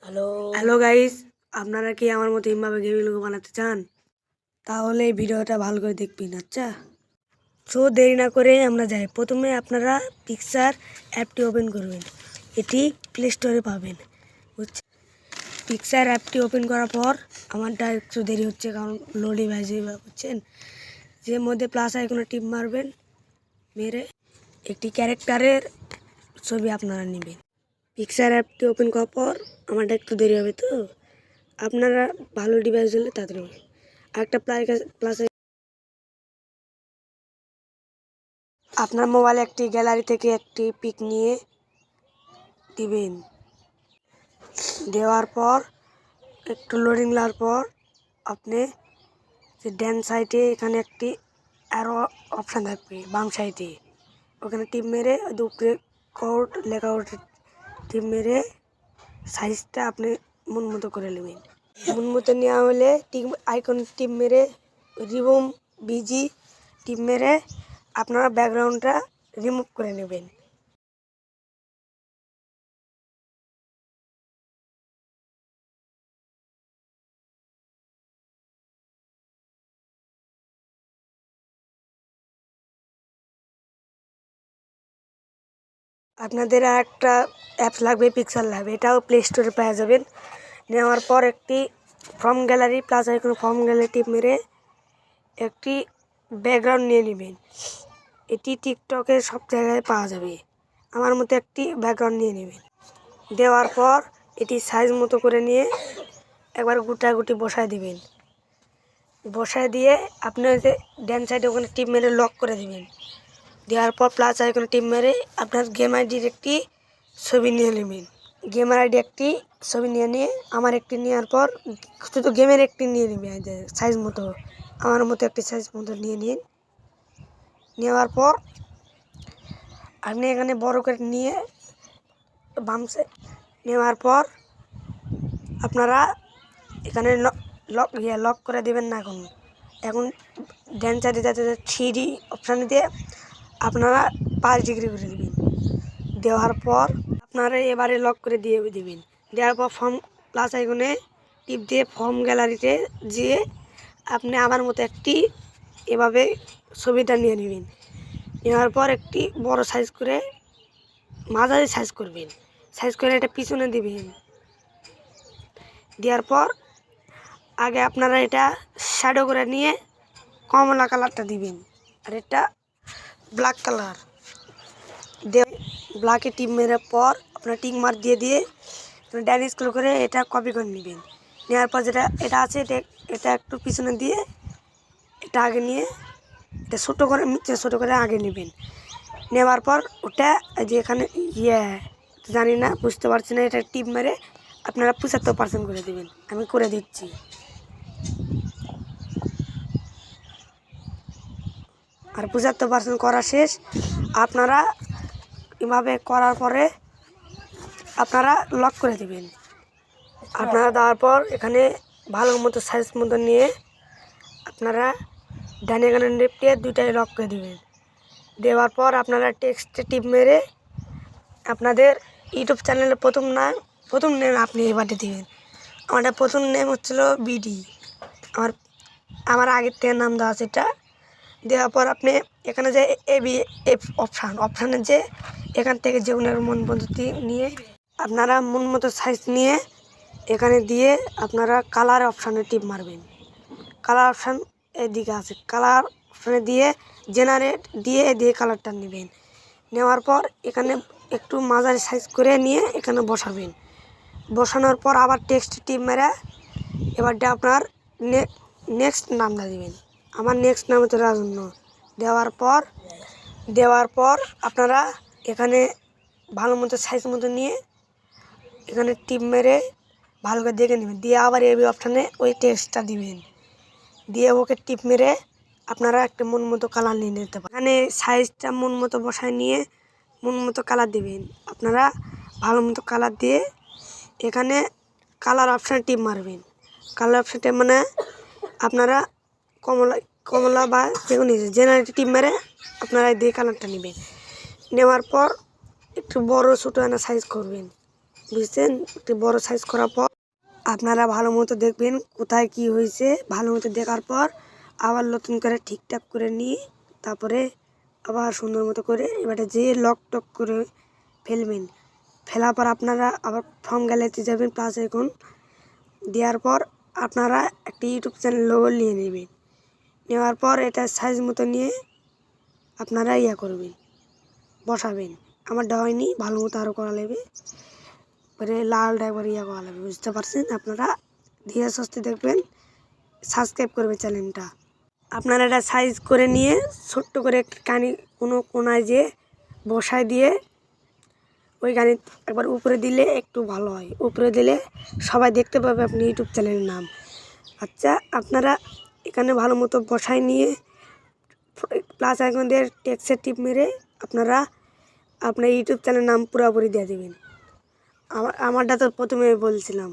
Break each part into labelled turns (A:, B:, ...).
A: Hello guys, আপনারা কি আমার মতো এইভাবে গেমিং লোগো বানাতে চান? তাহলে এই ভিডিওটা ভালো করে দেখবেন। আচ্ছা, সো দেরি না করে আমরা যাই। প্রথমে আপনারা পিকচার অ্যাপটি ওপেন করবেন। এটি প্লে স্টোরে পাবেন, বুঝছেন? পিকচার অ্যাপটি ওপেন করার পর আমারটা একটু দেরি হচ্ছে, কারণ লোডে বাজে, বুঝছেন? যে মধ্যে প্লাস আইকনে টিপ মারবেন, মেরে একটি ক্যারেক্টারের ছবি আপনারা নেবেন। পিকচার অ্যাপটি ওপেন করার পর আমারটা একটু দেরি হবে, তো আপনারা ভালো ডিভাইস হলে তাড়াতাড়ি হবে। একটা প্লাস আপনার মোবাইলে একটি গ্যালারি থেকে একটি পিক নিয়ে দিবেন। দেওয়ার পর একটু লোডিং নেওয়ার পর আপনি যে ডান সাইডে এখানে একটি অ্যারো অপশান থাকবে, বাম সাইডে ওখানে টিপ মেরে উপরে কোড লেখা টিপ মেরে সাইজটা আপনি মন মতো করে নেবেন। মন মতো নেওয়া হলে টিপ আইকন টিপ মেরে রিমুভ বিজি টিপ মেরে আপনারা ব্যাকগ্রাউন্ডটা রিমুভ করে নেবেন। আপনাদের আর একটা অ্যাপস লাগবে, পিক্সেল লাগবে, এটাও প্লে স্টোরে পাওয়া যাবেন। নেওয়ার পর একটি form gallery plus icon form gallery টিপ মেরে একটি ব্যাকগ্রাউন্ড নিয়ে নেবেন। এটি টিকটকে সব জায়গায় পাওয়া যাবে। আমার মতো একটি ব্যাকগ্রাউন্ড নিয়ে নেবেন। দেওয়ার পর এটি সাইজ মতো করে নিয়ে একবার গুটাগুটি বসায় দিবেন। বসায় দিয়ে আপনি যে ডান সাইডে ওখানে টিপ মেরে লক করে দেবেন। দেওয়ার পর প্লাস আইকনে টিপ মেরে আপনার গেম আইডির একটি ছবি নিয়ে নেবেন। গেমের আইডি একটি ছবি নিয়ে আমার একটি নেওয়ার পর শুধু গেমের একটি নিয়ে নেবেন, সাইজ মতো আমার মতো একটি সাইজ মতো নিয়ে নিন। নেওয়ার পর আপনি এখানে বড় করে নিয়ে বাম সাইড নেওয়ার পর আপনারা এখানে লক করে দেবেন না। এখন ডান সাইডে যাতে 3D অপশানে দিয়ে আপনারা 5 ডিগ্রি করে দেবেন। দেওয়ার পর আপনারা এবারে লক করে দিয়ে দেবেন। দেওয়ার পর ফর্ম প্লাস আইকনে টিপ দিয়ে ফর্ম গ্যালারিতে যেয়ে আপনি আমার মতো একটি এভাবে ছবিটা নিয়ে নেবেন। নেওয়ার পর একটি বড় সাইজ করে মাঝারি সাইজ করবেন, সাইজ করে এটা পিছনে দিবেন। দেওয়ার পর আগে আপনারা এটা শ্যাডো করে নিয়ে কমলা কালারটা দিবেন, আর এটা ব্ল্যাক কালার দিয়ে ব্ল্যাকে টিপ মেরার পর আপনার টিক মার্ক দিয়ে ডান স্ক্রল করে এটা কপি করে নেবেন। নেওয়ার পর যেটা এটা আছে এটা একটু পিছনে দিয়ে এটা আগে নিয়ে এটা ছোটো করে আগে নেবেন। নেওয়ার পর ওটা যে এখানে জানি না, বুঝতে পারছি না, এটা টিপ মেরে আপনারা 75% করে দেবেন। আমি করে দিচ্ছি। আর 75% করা শেষ। আপনারা এভাবে করার পরে আপনারা লক করে দেবেন। আপনারা দেওয়ার পর এখানে ভালো মতো সাইজ মতো নিয়ে আপনারা ডানে এখানে নেপটিয়ে দুইটাই লক করে দেবেন। দেওয়ার পর আপনারা টেক্সটে টিপ মেরে আপনাদের ইউটিউব চ্যানেলের প্রথম নেম আপনি এবারে দেবেন। আমাদের প্রথম নেম হচ্ছিল বিডি, আমার আগের থেকে নাম দেওয়া আছে। এটা দেওয়ার পর আপনি এখানে যে এফ অপশানে যে এখান থেকে যে ওনার মন পদ্ধতি নিয়ে আপনারা মন মতো সাইজ নিয়ে এখানে দিয়ে আপনারা কালার অপশানে টিপ মারবেন। কালার অপশান এদিকে আছে, কালার অপশানে দিয়ে জেনারেট দিয়ে কালারটা নেবেন। নেওয়ার পর এখানে একটু মাঝারি সাইজ করে নিয়ে এখানে বসাবেন। বসানোর পর আবার টেক্সট টিপ মেরে এবারটা আপনার নেক্সট নামটা দেবেন। আমার নেক্সট নাম হচ্ছে রাজন্য। দেওয়ার পর আপনারা এখানে ভালো মতো সাইজ মতো নিয়ে এখানে টিপ মেরে ভালো করে দেখে নেবেন। দিয়ে আবার এই অপশানে ওই টেক্সটটা দিবেন। দিয়ে ওকে টিপ মেরে আপনারা একটা মন মতো কালার নিয়ে নিতে পারেন। এখানে সাইজটা মন মতো বসায় নিয়ে মন মতো কালার দিবেন। আপনারা ভালো মতো কালার দিয়ে এখানে কালার অপশানে টিপ মারবেন। কালার অপশানটা মানে আপনারা কমলা বা যেগুলো জেনারেল টিপ মেরে আপনারা দিয়ে কালারটা নেবেন। নেওয়ার পর একটু বড় ছোটো সাইজ করবেন। বুঝছেন? একটু বড় সাইজ করার পর আপনারা ভালো মতো দেখবেন কোথায় কি হয়েছে। ভালো মতো দেখার পর আবার নতুন করে ঠিকঠাক করে নিয়ে তারপরে আবার সুন্দর মতো করে এবারে যে লক টক করে ফেলবেন। ফেলার পর আপনারা আবার ফর্ম গ্যালারিতে যাবেন প্লাস আইকন দেওয়ার পর আপনারা একটা ইউটিউব চ্যানেল লোগো নিয়ে নেবেন। নেওয়ার পর এটা সাইজ মতো নিয়ে আপনারা করবেন, বসাবেন। আমারটা হয়নি, ভালো মতো আরও করা লাগবে। এবারে লালটা একবার করা লাগবে, বুঝতে পারছেন? আপনারা ধীরে সুস্থে দেখবেন, সাবস্ক্রাইব করবে চ্যানেলটা। আপনারা এটা সাইজ করে নিয়ে ছোট্ট করে একটা কোনো কোনায় যে বসায় দিয়ে ওই গানি একবার উপরে দিলে একটু ভালো হয়। উপরে দিলে সবাই দেখতে পাবে আপনি ইউটিউব চ্যানেলের নাম। আচ্ছা, আপনারা এখানে ভালো মতো বসায় নিয়ে প্লাস আইকন দিয়ে টেক্সটের টিপ মেরে আপনারা আপনার ইউটিউব চ্যানেলের নাম পুরোপুরি দিয়ে দেবেন। আমারটা তো প্রথমে বলছিলাম।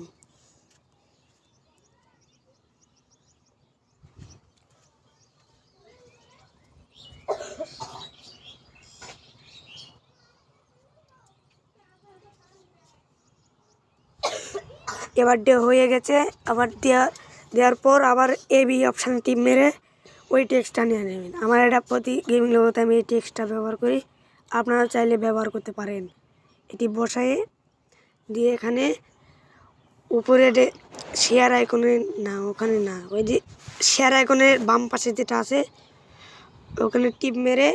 A: এবার হয়ে গেছে। আবার দেওয়ার পর আবার এবি অপশানে টিপ মেরে ওই টেক্সটটা নিয়ে নেবেন। আমার এটা প্রতি গেমিং লোগোতে আমি এই টেক্সটটা ব্যবহার করি, আপনারা চাইলে ব্যবহার করতে পারেন। এটি বসায়ে দিয়ে এখানে উপরে শেয়ার আইকনে না, ওখানে না, ওই যে শেয়ার আইকনের বাম পাশে যেটা আছে ওখানে টিপ মেরে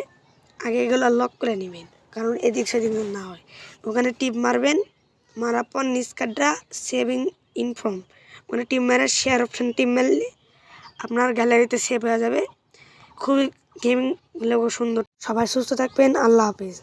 A: আগে এগুলো লক করে নেবেন, কারণ এদিক সেদিক না হয়। ওখানে টিপ মারবেন, মারার পর নিচকারটা সেভিং ইনফর্ম মানে টিপ মেরে শেয়ার অপশান টিপ মারলে আপনার গ্যালারিতে সেভ হয়ে যাবে। খুবই গেমিং লোগো সুন্দর। সবাই সুস্থ থাকবেন। আল্লাহ হাফিজ।